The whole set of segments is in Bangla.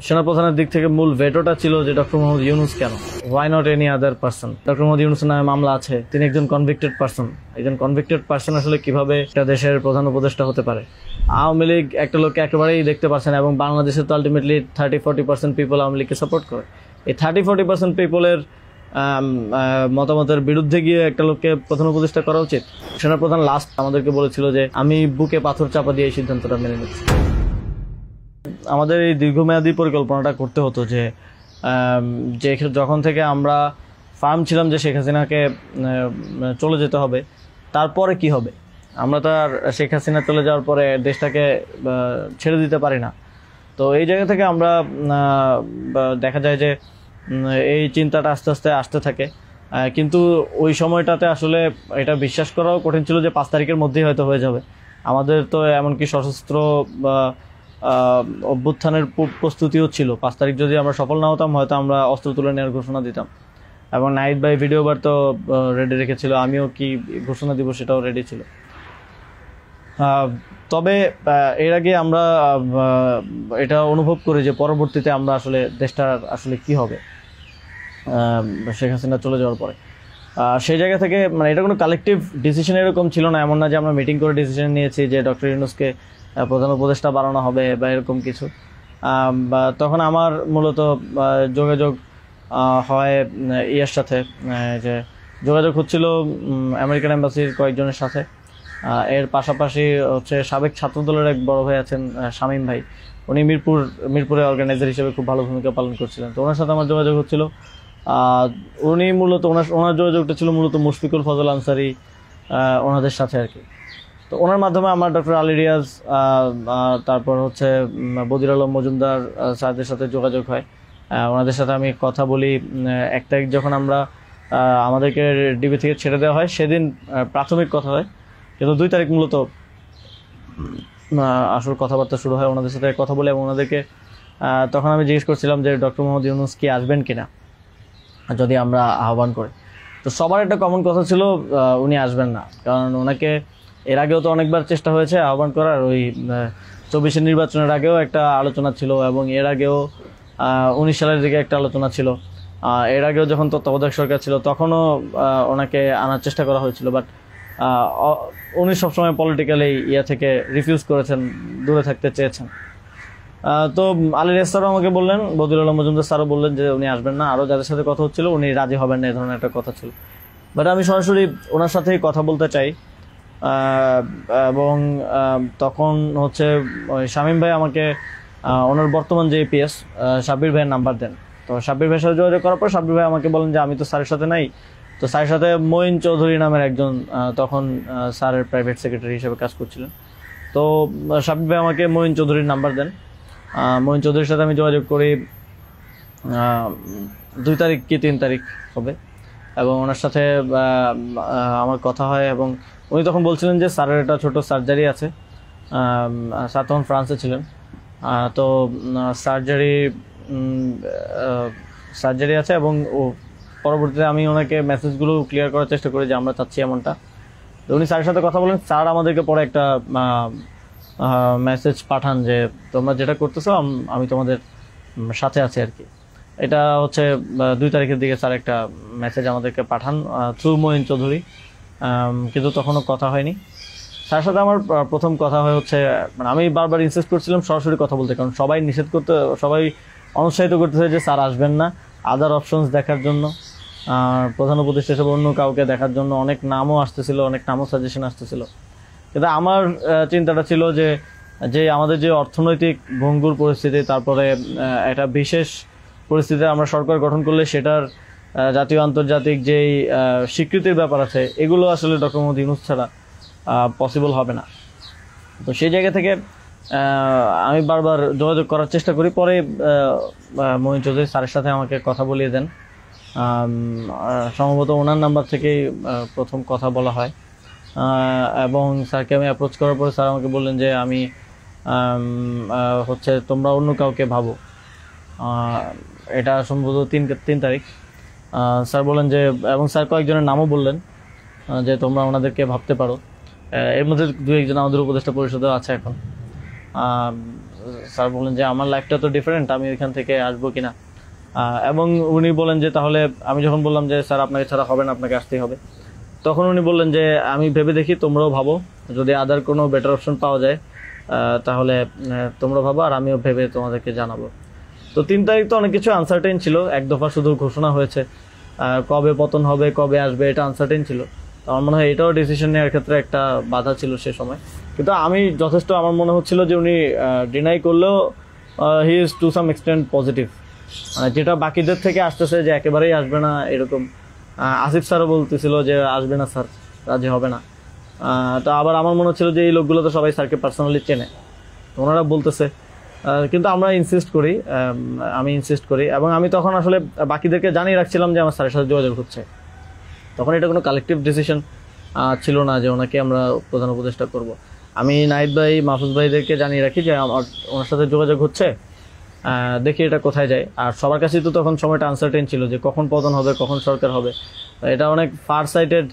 সেনাপ্রধানের দিক থেকে মূল ভেটোটা ছিল যে ডক্টর মোহাম্মদ ইউনূস কেন, why not any other person. Doctor Mohammad ইউনূসের নামে মামলা আছে, তিনি একজন কনভিক্টেড পারসন। একজন কনভিক্টেড পারসন আসলে কিভাবে একটা দেশের প্রধান উপদেষ্টা হতে পারে? আওয়ামী লীগ একটা লোককে একেবারেই দেখতে পারছে না, এবং বাংলাদেশে তো আলটিমেটলি 30-40% পিপল আওয়ামী লীগকে সাপোর্ট করে। এই 30-40% পিপলের মতামতের বিরুদ্ধে গিয়ে একটা লোককে প্রধান উপদেষ্টা করা উচিত? সেনাপ্রধান লাস্ট আমাদেরকে বলেছিল যে আমি বুকে পাথর চাপা দিয়ে এই সিদ্ধান্তটা মেনে নিচ্ছি। আমাদের এই দীর্ঘমেয়াদী পরিকল্পনাটা করতে হতো যে যখন থেকে আমরা ফার্ম ছিলাম যে শেখ হাসিনাকে চলে যেতে হবে, তারপরে কি হবে? আমরা তো আর শেখ হাসিনা চলে যাওয়ার পরে দেশটাকে ছেড়ে দিতে পারি না। তো এই জায়গা থেকে আমরা দেখা যায় যে এই চিন্তাটা আস্তে আস্তে আসতে থাকে, কিন্তু ওই সময়টাতে আসলে এটা বিশ্বাস করাও কঠিন ছিল যে 5 তারিখের মধ্যেই হয়তো হয়ে যাবে। আমাদের তো এমনকি সশস্ত্র অভ্যুত্থানের প্রস্তুতিও ছিল। 5 তারিখ যদি আমরা সফল না হতাম, হয়তো আমরা অস্ত্র তুলে নেওয়ার ঘোষণা দিতাম, এবং নাহিদ ভাই ভিডিও বার তো রেডি রেখেছিল, আমিও কি ঘোষণা দিব সেটাও রেডি ছিল। তবে এর আগে আমরা এটা অনুভব করি যে পরবর্তীতে আমরা আসলে দেশটার আসলে কি হবে শেখ হাসিনা চলে যাওয়ার পরে। সেই জায়গা থেকে মানে এটা কোনো কালেকটিভ ডিসিশন এরকম ছিল না, এমন না যে আমরা মিটিং করে ডিসিশন নিয়েছি যে ডক্টর ইউনূসকে প্রধান উপদেষ্টা বানানো হবে বা এরকম কিছু। তখন আমার মূলত যোগাযোগ হয় ইয়ার সাথে, যে যোগাযোগ হচ্ছিল আমেরিকান এম্বাসির কয়েকজনের সাথে। এর পাশাপাশি হচ্ছে সাবেক ছাত্রদলের এক বড় ভাই আছেন শামীম ভাই, উনি মিরপুরে অর্গানাইজার হিসেবে খুব ভালো ভূমিকা পালন করছিলেন। তো ওনার সাথে আমার যোগাযোগ হচ্ছিল। উনি মূলত ওনার যোগাযোগটা ছিল মূলত মুশফিকুল ফজল আনসারি ওনাদের সাথে আর কি। তো ওনার মাধ্যমে আমার ডক্টর আলী রিয়াজ, তারপর হচ্ছে বদির আলম মজুমদার স্যারদের সাথে যোগাযোগ হয়। ওনাদের সাথে আমি কথা বলি। 1 তারিখ যখন আমরা আমাদেরকে ডিবি থেকে ছেড়ে দেওয়া হয়, সেদিন প্রাথমিক কথা হয়, কিন্তু 2 তারিখ মূলত আসল কথাবার্তা শুরু হয়। ওনাদের সাথে কথা বলে, এবং ওনাদেরকে তখন আমি জিজ্ঞেস করছিলাম যে ডক্টর মোহাম্মদ ইউনূস কি আসবেন কিনা যদি আমরা আহ্বান করি। তো সবার একটা কমন কথা ছিল উনি আসবেন না, কারণ ওনাকে এর আগেও তো অনেকবার চেষ্টা হয়েছে আহ্বান করার। ওই 24-এর নির্বাচনের আগেও একটা আলোচনা ছিল, এবং এর আগেও 19 সালের দিকে একটা আলোচনা ছিল। এর আগেও যখন তত্ত্বাবধায়ক সরকার ছিল তখনও ওনাকে আনার চেষ্টা করা হয়েছিল, বাট উনি সবসময় পলিটিক্যালি থেকে রিফিউজ করেছেন, দূরে থাকতে চেয়েছেন। তো আলী রিয়াজ স্যারও আমাকে বললেন, বদির আলম মজুমদার স্যারও বললেন যে উনি আসবেন না। আরও যাদের সাথে কথা হচ্ছিল উনি রাজি হবেন না, এই ধরনের একটা কথা ছিল। বাট আমি সরাসরি ওনার সাথেই কথা বলতে চাই, এবং তখন হচ্ছে ওই শামীম ভাই আমাকে ওনার বর্তমান যে এপিএস সাব্বির ভাইয়ের নাম্বার দেন। তো সাব্বির ভাইয়ের সাথে যোগাযোগ করার পর সাব্বির ভাই আমাকে বলেন যে আমি তো স্যারের সাথে নাই। তো স্যারের সাথে মঈন চৌধুরী নামের একজন তখন স্যারের প্রাইভেট সেক্রেটারি হিসেবে কাজ করছিলেন। তো সাব্বির ভাই আমাকে মঈন চৌধুরীর নাম্বার দেন। মঈন চৌধুরীর সাথে আমি যোগাযোগ করি 2 তারিখ কি 3 তারিখ হবে, এবং ওনার সাথে আমার কথা হয়। এবং উনি তখন বলছিলেন যে স্যারের একটা ছোট সার্জারি আছে। স্যার তখন ফ্রান্সে ছিলেন। তো সার্জারি আছে, এবং পরবর্তীতে আমি ওনাকে মেসেজগুলো ক্লিয়ার করার চেষ্টা করি যে আমরা চাচ্ছি এমনটা। তো উনি স্যারের সাথে কথা বলেন। স্যার আমাদেরকে পরে একটা মেসেজ পাঠান যে তোমরা যেটা করতেছো আমি তোমাদের সাথে আছি আর কি। এটা হচ্ছে 2 তারিখের দিকে স্যার একটা মেসেজ আমাদেরকে পাঠান থ্রু মঈন চৌধুরী, কিন্তু তখনও কথা হয়নি। স্যারের সাথে আমার প্রথম কথা হচ্ছে, মানে আমি বারবার ইনসিস্ট করছিলাম সরাসরি কথা বলতে, কারণ সবাই সবাই অনুৎসাহিত করতেছে যে স্যার আসবেন না, আদার অপশনস দেখার জন্য, প্রধান উপদেষ্টা হিসেবে অন্য কাউকে দেখার জন্য অনেক নামও আসতেছিল, অনেক নামও সাজেশন আসতেছিল। কিন্তু আমার চিন্তাটা ছিল যে আমাদের যে অর্থনৈতিক ভঙ্গুর পরিস্থিতি, তারপরে একটা বিশেষ পরিস্থিতিতে আমরা সরকার গঠন করলে সেটার জাতীয় আন্তর্জাতিক যেই স্বীকৃতির ব্যাপার আছে, এগুলো আসলে ডক্টর মোহাম্মদ ইউনূস ছাড়া পসিবল হবে না। তো সেই জায়গা থেকে আমি বারবার যোগাযোগ করার চেষ্টা করি। পরে মঈন চৌধুরী স্যারের সাথে আমাকে কথা বলিয়ে দেন। সম্ভবত ওনার নাম্বার থেকেই প্রথম কথা বলা হয়, এবং স্যারকে আমি অ্যাপ্রোচ করার পরে স্যার আমাকে বললেন যে আমি হচ্ছে তোমরা অন্য কাউকে ভাবো। এটা সম্ভবত 3 তারিখ। স্যার বললেন যে, এবং স্যার কয়েকজনের নামও বললেন যে তোমরা ওনাদেরকে ভাবতে পারো। এর মধ্যে 2-1 জন আমাদের উপদেষ্টা পরিষদেও আছে এখন। স্যার বলেন যে আমার লাইফটা তো ডিফারেন্ট, আমি ওইখান থেকে আসবো কিনা। এবং উনি বলেন যে তাহলে, আমি যখন বললাম যে স্যার আপনাকে ছাড়া হবে না, আপনাকে আসতেই হবে, তখন উনি বললেন যে আমি ভেবে দেখি, তোমরাও ভাবো, যদি আদার কোনো বেটার অপশন পাওয়া যায় তাহলে তোমরা ভাবো, আর আমিও ভেবে তোমাদেরকে জানাবো। তো 3 তারিখ তো অনেক কিছু আনসার্টেন ছিল, এক দফা শুধু ঘোষণা হয়েছে, কবে পতন হবে, কবে আসবে, এটা আনসার্টেন ছিল। তো আমার মনে হয় এটাও ডিসিশন নেওয়ার ক্ষেত্রে একটা বাধা ছিল সে সময়। কিন্তু আমি যথেষ্ট, আমার মনে হচ্ছিল যে উনি ডিনাই করলেও he is to some extent positive, যেটা বাকিদের থেকে আসতেছে যে একেবারেই আসবে না এরকম। আসিফ স্যারও বলতেছিল যে আসবে না স্যার, রাজি হবে না। তো আবার আমার মনে হচ্ছিল যে এই লোকগুলো তো সবাই স্যারকে পার্সোনালি চেনে, তো ওনারা বলতেছে, কিন্তু আমরা ইনসিস্ট করি, আমি ইনসিস্ট করি, এবং আমি তখন আসলে বাকিদেরকে জানিয়ে রাখছিলাম যে আমার স্যারের সাথে যোগাযোগ হচ্ছে। তখন এটা কোনো কালেকটিভ ডিসিশন ছিল না যে ওনাকে আমরা প্রধান উপদেষ্টা করব। আমি নাহিদ ভাই, মাহফুজ ভাইদেরকে জানিয়ে রাখি যে আমার ওনার সাথে যোগাযোগ হচ্ছে, দেখি এটা কোথায় যায়। আর সবার কাছেই তো তখন সময়টা আনসার্টেন ছিল যে কখন পতন হবে, কখন সরকার হবে। এটা অনেক ফার সাইটেড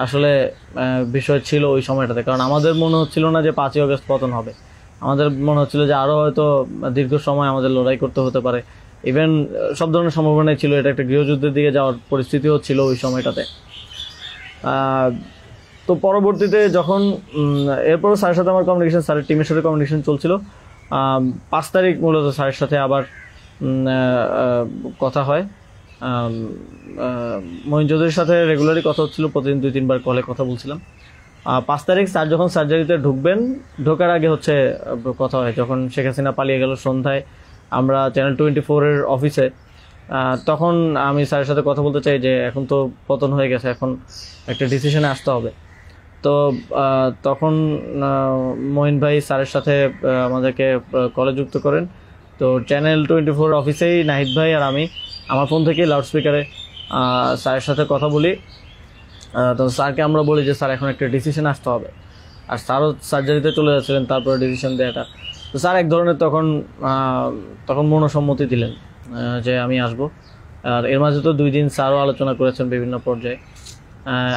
আসলে বিষয় ছিল ওই সময়টাতে, কারণ আমাদের মনে হচ্ছিল না যে 5ই আগস্ট পতন হবে, আমাদের মনে হচ্ছিল যে আরও হয়তো দীর্ঘ সময় আমাদের লড়াই করতে হতে পারে। ইভেন সব ধরনের সম্ভাবনাই ছিল, এটা একটা গৃহযুদ্ধের দিকে যাওয়ার পরিস্থিতিও ছিল ওই সময়টাতে। তো পরবর্তীতে যখন এরপরও স্যারের সাথে আমার কমিউনিকেশন, স্যারের টিমের সাথে কমিউনিকেশন চলছিল। 5 তারিখ মূলত স্যারের সাথে আবার কথা হয়। মঈন চৌধুরীর সাথে রেগুলারই কথা হচ্ছিল, প্রতিদিন 2-3 বার কলে কথা বলছিলাম। 5 তারিখ স্যার যখন সার্জারিতে ঢুকবেন, ঢোকার আগে হচ্ছে কথা হয়, যখন শেখ হাসিনা পালিয়ে গেল সন্ধ্যায় আমরা চ্যানেল 24-এর অফিসে। তখন আমি স্যারের সাথে কথা বলতে চাই যে এখন তো পতন হয়ে গেছে, এখন একটা ডিসিশনে আসতে হবে। তো তখন মঈন ভাই স্যারের সাথে আমাদেরকে কলে যুক্ত করেন। তো চ্যানেল 24 অফিসেই নাহিদ ভাই আর আমি আমার ফোন থেকে লাউডস্পিকারে স্যারের সাথে কথা বলি। তো স্যারকে আমরা বলি যে স্যার এখন একটা ডিসিশন আসতে হবে, আর স্যারও সার্জারিতে চলে যাচ্ছিলেন তারপরে ডিসিশন দেওয়াটা। তো স্যার এক ধরনের তখন মনোসম্মতি দিলেন যে আমি আসব। আর এর মাঝে তো 2 দিন স্যারও আলোচনা করেছেন বিভিন্ন পর্যায়ে,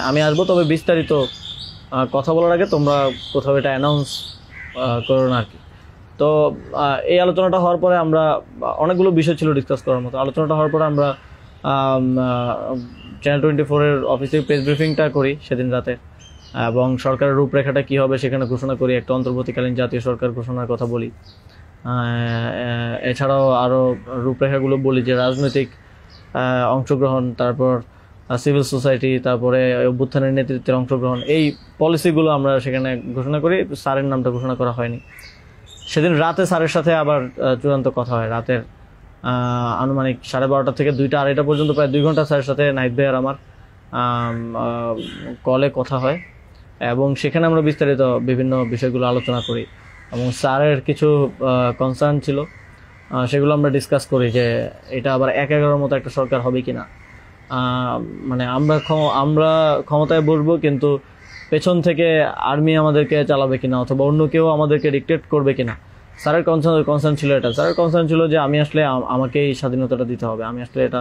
আমি আসবো, তবে বিস্তারিত কথা বলার আগে তোমরা কোথাও এটা অ্যানাউন্স করো না আর কি। তো এই আলোচনাটা হওয়ার পরে আমরা, অনেকগুলো বিষয় ছিল ডিসকাস করার মতো, আলোচনাটা হওয়ার পরে আমরা চ্যানেল 24-এর অফিসে প্রেস ব্রিফিংটা করি সেদিন রাতে, এবং সরকারের রূপরেখাটা কী হবে সেখানে ঘোষণা করি, একটা অন্তর্বর্তীকালীন জাতীয় সরকার ঘোষণার কথা বলি। এছাড়াও আরও রূপরেখাগুলো বলি যে রাজনৈতিক অংশগ্রহণ, তারপর সিভিল সোসাইটি, তারপরে অভ্যুত্থানের নেতৃত্বের অংশগ্রহণ, এই পলিসিগুলো আমরা সেখানে ঘোষণা করি। স্যারের নামটা ঘোষণা করা হয়নি। সেদিন রাতে স্যারের সাথে আবার চূড়ান্ত কথা হয়, রাতের আনুমানিক 12:30 থেকে 2টা-2:30 পর্যন্ত প্রায় 2 ঘন্টা স্যারের সাথে নাহিদ ভাই আর আমার কলে কথা হয়, এবং সেখানে আমরা বিস্তারিত বিভিন্ন বিষয়গুলো আলোচনা করি, এবং স্যারের কিছু কনসার্ন ছিল সেগুলো আমরা ডিসকাস করি যে এটা আবার 1-11 মতো একটা সরকার হবে কিনা, মানে আমরা ক্ষমতায় বসবো কিন্তু পেছন থেকে আর্মি আমাদেরকে চালাবে কিনা, অথবা অন্য কেউ আমাদেরকে ডিক্টেট করবে কিনা। স্যারের কনসার্ন ছিল এটা। স্যারের কনসার্ন ছিল যে আমি আসলে আমাকেই স্বাধীনতাটা দিতে হবে, আমি আসলে এটা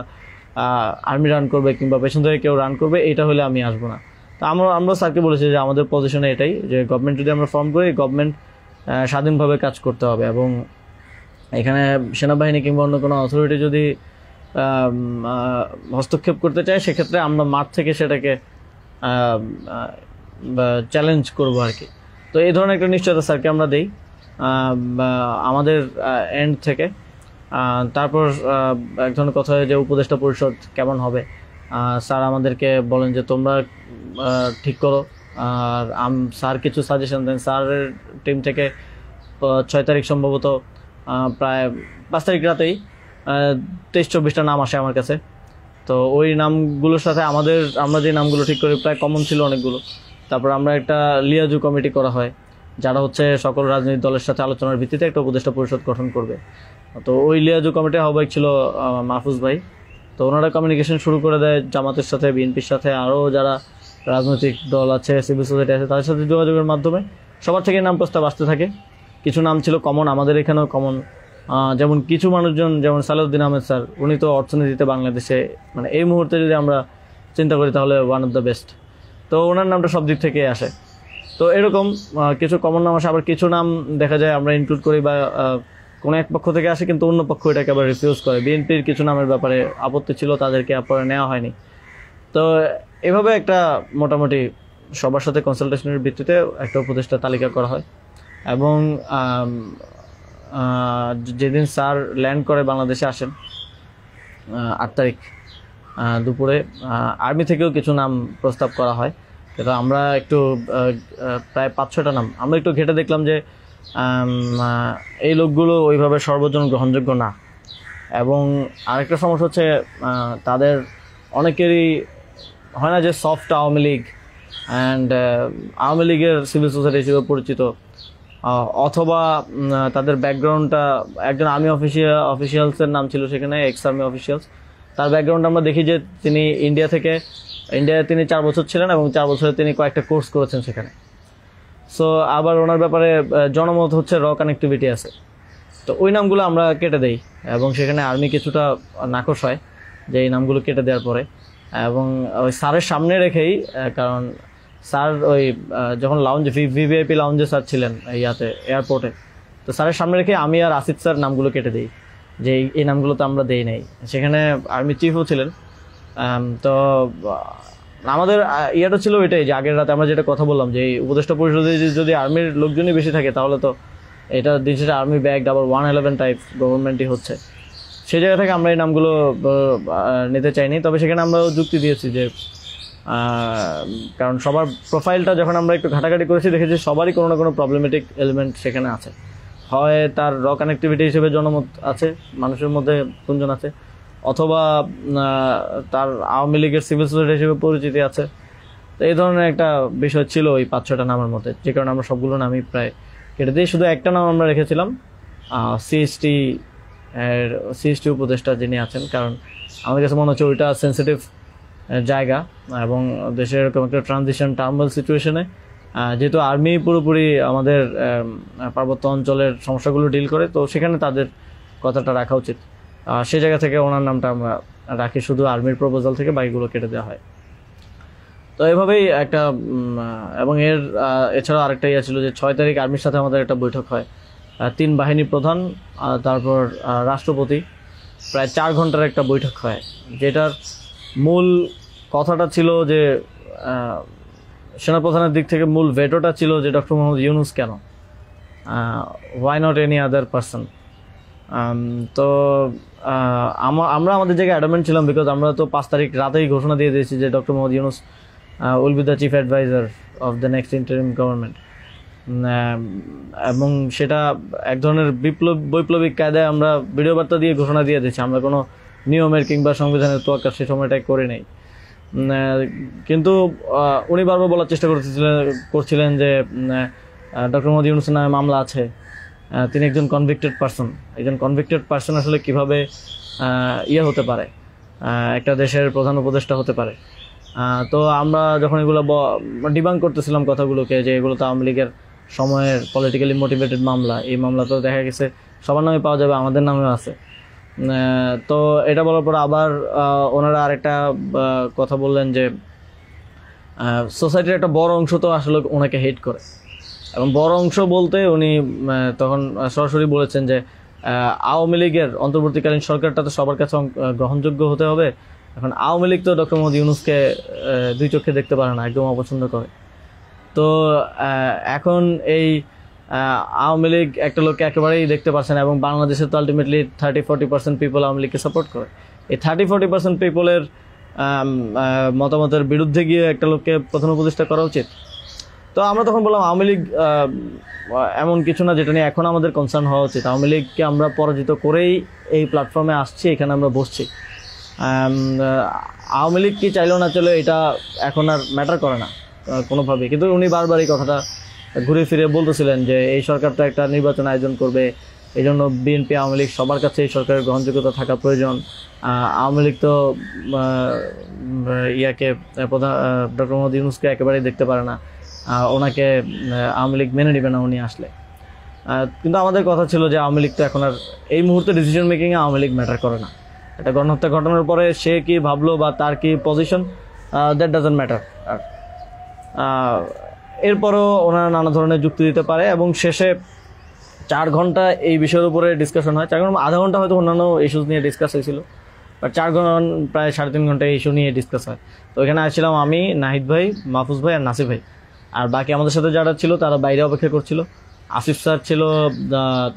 আর্মি রান করবে কিংবা পেছন থেকে কেউ রান করবে, এটা হলে আমি আসবো না। তো আমরা স্যারকে বলেছি যে আমাদের পজিশনে এটাই, যে গভর্নমেন্ট যদি আমরা ফর্ম করি, গভর্নমেন্ট স্বাধীনভাবে কাজ করতে হবে, এবং এখানে সেনাবাহিনী কিংবা অন্য কোনো অথরিটি যদি হস্তক্ষেপ করতে চায়, সেক্ষেত্রে আমরা মাঠ থেকে সেটাকে চ্যালেঞ্জ করবো আর কি। তো এই ধরনের একটা নিশ্চয়তা স্যারকে আমরা দেই আমাদের এন্ড থেকে। তারপর এক ধরনের কথা হয় যে উপদেষ্টা পরিষদ কেমন হবে, স্যার আমাদেরকে বলেন যে তোমরা ঠিক করো, আর স্যার কিছু সাজেশন দেন। স্যারের টিম থেকে 6 তারিখ সম্ভবত প্রায় 5 তারিখ রাতেই 23-24টা নাম আসে আমার কাছে। তো ওই নামগুলোর সাথে আমরা যে নামগুলো ঠিক করি প্রায় কমন ছিল অনেকগুলো। তারপর আমরা একটা লিয়াজু কমিটি করা হয়, যারা হচ্ছে সকল রাজনৈতিক দলের সাথে আলোচনার ভিত্তিতে একটা উপদেষ্টা পরিষদ গঠন করবে। তো ওই লিয়াজু কমিটির আহ্বায়ক ছিল মাহফুজ ভাই। তো ওনারা কমিউনিকেশন শুরু করে দেয় জামাতের সাথে, বিএনপির সাথে, আরও যারা রাজনৈতিক দল আছে, সিভিল সোসাইটি আছে, তাদের সাথে যোগাযোগের মাধ্যমে সবার থেকে নাম প্রস্তাব আসতে থাকে। কিছু নাম ছিল কমন, আমাদের এখানেও কমন, যেমন কিছু মানুষজন, যেমন সালাউদ্দিন আহমেদ স্যার, উনি তো অর্থনীতিতে বাংলাদেশে মানে এই মুহূর্তে যদি আমরা চিন্তা করি তাহলে ওয়ান অফ দ্য বেস্ট। তো ওনার নামটা সব দিক থেকে আসে। তো এরকম কিছু কমন নাম আসে, আবার কিছু নাম দেখা যায় আমরা ইনক্লুড করি বা কোনো এক পক্ষ থেকে আসে, কিন্তু অন্য পক্ষ এটাকে আবার রিফিউজ করে। বিএনপির কিছু নামের ব্যাপারে আপত্তি ছিল, তাদেরকে পরে নেওয়া হয়নি। তো এভাবে একটা মোটামুটি সবার সাথে কনসালটেশনের ভিত্তিতে একটা উপদেষ্টা তালিকা করা হয়। এবং যেদিন স্যার ল্যান্ড করে বাংলাদেশে আসেন 8 তারিখ দুপুরে, আর্মি থেকেও কিছু নাম প্রস্তাব করা হয়। কিন্তু আমরা একটু প্রায় 5-6টা নাম আমরা একটু ঘেটে দেখলাম যে এই লোকগুলো ওইভাবে সর্বজন গ্রহণযোগ্য না। এবং আরেকটা সমস্যা হচ্ছে তাদের অনেকেরই হয় না যে সফট আওয়ামী লীগ অ্যান্ড আওয়ামী লীগের সিভিল সোসাইটি হিসেবে পরিচিত, অথবা তাদের ব্যাকগ্রাউন্ডটা একজন আর্মি অফিসিয়ালসের নাম ছিল সেখানে, এক্স আর্মি অফিসিয়ালস। তার ব্যাকগ্রাউন্ড আমরা দেখি যে তিনি ইন্ডিয়ায় তিনি 4 বছর ছিলেন এবং 4 বছরে তিনি কয়েকটা কোর্স করেছেন সেখানে। সো আবার ওনার ব্যাপারে জনমত হচ্ছে র কানেক্টিভিটি আছে। তো ওই নামগুলো আমরা কেটে দেই এবং সেখানে আর্মি কিছুটা নাকশ হয় যে এই নামগুলো কেটে দেওয়ার পরে। এবং ওই স্যারের সামনে রেখেই, কারণ স্যার ওই যখন ভিভিআইপি লাউঞ্জে স্যার ছিলেন এয়ারপোর্টে, তো স্যারের সামনে রেখে আমি আর আসিফ স্যার নামগুলো কেটে দিই যে এই নামগুলো তো আমরা দেই নাই। সেখানে আর্মি চিফও ছিলেন। তো আমাদের ইয়েটা ছিল এটাই যে আগের রাতে আমরা যেটা কথা বললাম যে এই উপদেষ্টা পরিষদে যদি আর্মির লোকজনই বেশি থাকে তাহলে তো এটা দিন শেষে আর্মি ব্যাগ আবার 111 টাইপ গভর্নমেন্টই হচ্ছে। সেই জায়গা থেকে আমরা এই নামগুলো নিতে চাইনি। তবে সেখানে আমরা যুক্তি দিয়েছি যে কারণ সবার প্রোফাইলটা যখন আমরা একটু ঘাটাঘাটি করেছি দেখেছি সবারই কোনো না কোনো প্রবলেমেটিক এলিমেন্ট সেখানে আছে। হয় তার র কানেক্টিভিটি হিসেবে জনমত আছে, মানুষের মধ্যে গুঞ্জন আছে, অথবা তার আওয়ামী লীগের সিভিল সোসাইটি হিসেবে পরিচিতি আছে। তো এই ধরনের একটা বিষয় ছিল ওই 5-6টা নামের মধ্যে, যে কারণে আমরা সবগুলো নামই প্রায় কেটে দিয়ে শুধু একটা নাম আমরা রেখেছিলাম সিএসটি উপদেষ্টা যিনি আছেন। কারণ আমাদের কাছে মনে হচ্ছে ওইটা সেন্সিটিভ জায়গা এবং দেশের এরকম একটা ট্রানজিশন টার্মাল সিচুয়েশনে যেহেতু আর্মি পুরোপুরি আমাদের পার্বত্য অঞ্চলের সমস্যাগুলো ডিল করে, তো সেখানে তাদের কথাটা রাখা উচিত। সেই জায়গা থেকে ওনার নামটা আমরা রাখি, শুধু আর্মির প্রপোজাল থেকে বাকিগুলো কেটে দেওয়া হয়। তো এভাবেই একটা এবং এছাড়াও আরেকটা ইয়ে ছিল যে 6 তারিখ আর্মির সাথে আমাদের একটা বৈঠক হয়, 3 বাহিনী প্রধান তারপর রাষ্ট্রপতি, প্রায় 4 ঘন্টার একটা বৈঠক হয়। যেটার মূল কথাটা ছিল যে সেনাপ্রধানের দিক থেকে মূল ভেটোটা ছিল যে ডক্টর মোহাম্মদ ইউনূস কেন, why not any other person. তো আমরা আমাদের জায়গায় অ্যাডামেন্ট ছিলাম, বিকজ আমরা তো 5 তারিখ রাতেই ঘোষণা দিয়ে দিয়েছি যে doctor Mohammad Yunus will be the chief adviser of the next interim government. এবং সেটা এক ধরনের বৈপ্লবিক কায়দায় আমরা ভিডিও বার্তা দিয়ে ঘোষণা দিয়ে দিয়েছি, আমরা কোনো নিয়মের কিংবা সংবিধানের তোয়াক্কা সে সময়টাই করে নেই। কিন্তু উনি বারবার বলার চেষ্টা করছিলেন যে ডক্টর মোহাম্মদ ইউনূসের নামে মামলা আছে, তিনি একজন কনভিক্টেড পারসন। একজন কনভিক্টেড পারসন আসলে কিভাবে হতে পারে, একটা দেশের প্রধান উপদেষ্টা হতে পারে। তো আমরা যখন এগুলো ডিবাঙ্ক করতেছিলাম কথাগুলোকে যে এগুলো তো আওয়ামী লীগের সময়ের পলিটিক্যালি মোটিভেটেড মামলা, এই মামলা তো দেখা গেছে সবার নামে পাওয়া যাবে, আমাদের নামেও আছে। তো এটা বলার পর আবার ওনারা আরেকটা কথা বললেন যে সোসাইটির একটা বড় অংশ তো আসলে ওনাকে হেট করে, এবং বড় অংশ বলতে উনি তখন সরাসরি বলেছেন যে আওয়ামী লীগের অন্তর্বর্তীকালীন সরকারটা তো সবার কাছে গ্রহণযোগ্য হতে হবে। এখন আওয়ামী লীগ তো ডক্টর মোহাম্মদ ইউনূসকে 2 চোখে দেখতে পারে না, একদম অপছন্দ করে। তো এখন এই আওয়ামী লীগ একটা লোককে একেবারেই দেখতে পারছে না, এবং বাংলাদেশে তো আলটিমেটলি 30-40% পিপল আওয়ামী লীগকে সাপোর্ট করে। এই 30-40% পিপলের মতামতের বিরুদ্ধে গিয়ে একটা লোককে প্রধান উপদেষ্টা করা উচিত। তো আমরা তখন বললাম আওয়ামী লীগ এমন কিছু না যেটা নিয়ে এখন আমাদের কনসার্ন হওয়া উচিত। আওয়ামী লীগকে আমরা পরাজিত করেই এই প্ল্যাটফর্মে আসছি, এখানে আমরা বসছি। আওয়ামী লীগ কি চাইলেও না চলে এটা এখন আর ম্যাটার করে না কোনোভাবেই। কিন্তু উনি বারবার এই কথাটা ঘুরে ফিরে বলতেছিলেন যে এই সরকার তো একটা নির্বাচন আয়োজন করবে, এই জন্য বিএনপি আওয়ামী লীগ সবার কাছে এই সরকারের গ্রহণযোগ্যতা থাকা প্রয়োজন। আওয়ামী লীগ তো প্রধান ডক্টর মোহাম্মদ ইউনূসকে একেবারেই দেখতে পারে না, ওনাকে আওয়ামী লীগ মেনে নেবে না উনি আসলে। কিন্তু আমাদের কথা ছিল যে আওয়ামী লীগ তো এখন আর এই মুহূর্তে ডিসিশন মেকিংয়ে আওয়ামী লীগ ম্যাটার করে না। একটা গণহত্যা ঘটনার পরে সে কি ভাবলো বা তার কি পজিশন, দ্যাট ডাজন্ট ম্যাটার। আর এরপরও ওনারা নানা ধরনের যুক্তি দিতে পারে, এবং শেষে 4 ঘন্টা এই বিষয়ের উপরে ডিসকাশন হয়। 4 ঘন্টা, আধা ঘন্টা হয়তো অন্যান্য ইস্যুস নিয়ে ডিসকাস হয়েছিল, বাট 4 ঘন্টা প্রায় 3.5 ঘন্টা ইস্যু নিয়ে ডিসকাস হয়। তো এখানে আসছিলাম আমি, নাহিদ ভাই, মাহফুজ ভাই আর নাসির ভাই। আর বাকি আমাদের সাথে যারা ছিল তারা বাইরে অপেক্ষা করছিল। আসিফ স্যার ছিল,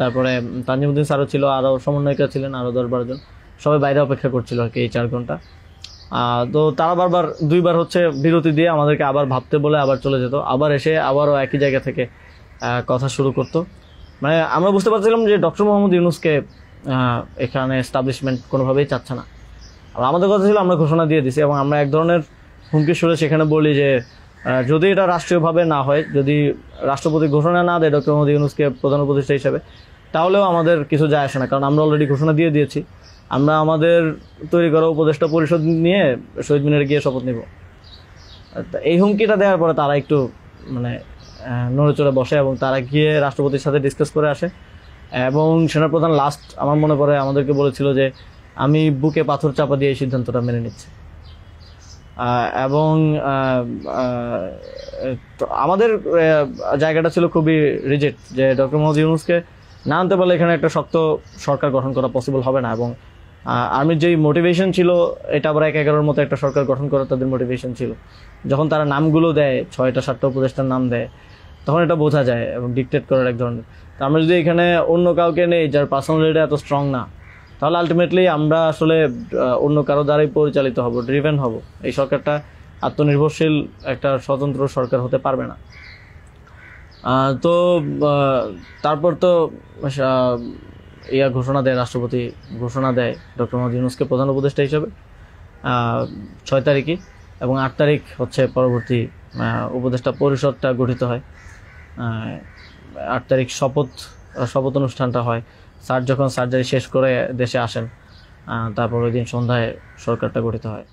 তারপরে তানজিমুদ্দিন স্যারও ছিল, আরও সমন্বয়িকা ছিলেন আরও 10-12 জন, সবাই বাইরে অপেক্ষা করছিল আর কি এই 4 ঘন্টা। তো তারা বারবার 2বার হচ্ছে বিরতি দিয়ে আমাদেরকে আবার ভাবতে বলে আবার চলে যেত, আবার এসে আবারও একই জায়গা থেকে কথা শুরু করতো। মানে আমরা বুঝতে পারছিলাম যে ডক্টর মোহাম্মদ ইউনূসকে এখানে এস্টাবলিশমেন্ট কোনোভাবেই চাচ্ছে না। আর আমাদের কথা ছিল আমরা ঘোষণা দিয়ে দিছি, এবং আমরা এক ধরনের হুমকি সুরে সেখানে বলি যে যদি এটা রাষ্ট্রীয়ভাবে না হয়, যদি রাষ্ট্রপতি ঘোষণা না দেয় ডক্টর মোহাম্মদ ইউনূসকে প্রধান উপদেষ্টা হিসেবে, তাহলেও আমাদের কিছু যায় আসে না, কারণ আমরা অলরেডি ঘোষণা দিয়ে দিয়েছি। আমরা আমাদের তৈরি করা উপদেষ্টা পরিষদ নিয়ে শহীদ মিনারে গিয়ে শপথ নিব। এই হুমকিটা দেওয়ার পরে তারা একটু মানে নড়ে চড়ে বসে, এবং তারা গিয়ে রাষ্ট্রপতির সাথে ডিসকাস করে আসে। এবং সেনাপ্রধান লাস্ট আমার মনে পড়ে আমাদেরকে বলেছিল যে আমি বুকে পাথর চাপা দিয়ে এই সিদ্ধান্তটা মেনে নিচ্ছি। এবং আমাদের জায়গাটা ছিল খুবই রিজেক্ট, যে ডক্টর মোহাম্মদ ইউনূসকে না আনতে পারলে এখানে একটা শক্ত সরকার গঠন করা পসিবল হবে না। এবং আর্মির যেই মোটিভেশন ছিল, এটা আবার 1-11-র মতো একটা সরকার গঠন করার তাদের মোটিভেশন ছিল। যখন তারা নামগুলো দেয়, 6টা-7টা উপদেষ্টার নাম দেয়, তখন এটা বোঝা যায়, এবং ডিকটেট করার এক ধরনের। তো আমরা যদি এখানে অন্য কাউকে নেই যার পার্সোনালিটি এত স্ট্রং না, তাহলে আলটিমেটলি আমরা আসলে অন্য কারো দ্বারাই পরিচালিত হব, ড্রিভেন হব। এই সরকারটা আত্মনির্ভরশীল একটা স্বতন্ত্র সরকার হতে পারবে না। তো তারপর তো ঘোষণা দেয়, রাষ্ট্রপতি ঘোষণা দেয় ডক্টর মোহাম্মদ ইউনূসকে প্রধান উপদেষ্টা হিসেবে 6 তারিখে, এবং 8 তারিখ হচ্ছে পরবর্তী উপদেষ্টা পরিষদটা গঠিত হয়। 8 তারিখ শপথ অনুষ্ঠানটা হয়। স্যার যখন সার্জারি শেষ করে দেশে আসেন, তারপর ওই দিন সন্ধ্যায় সরকারটা গঠিত হয়।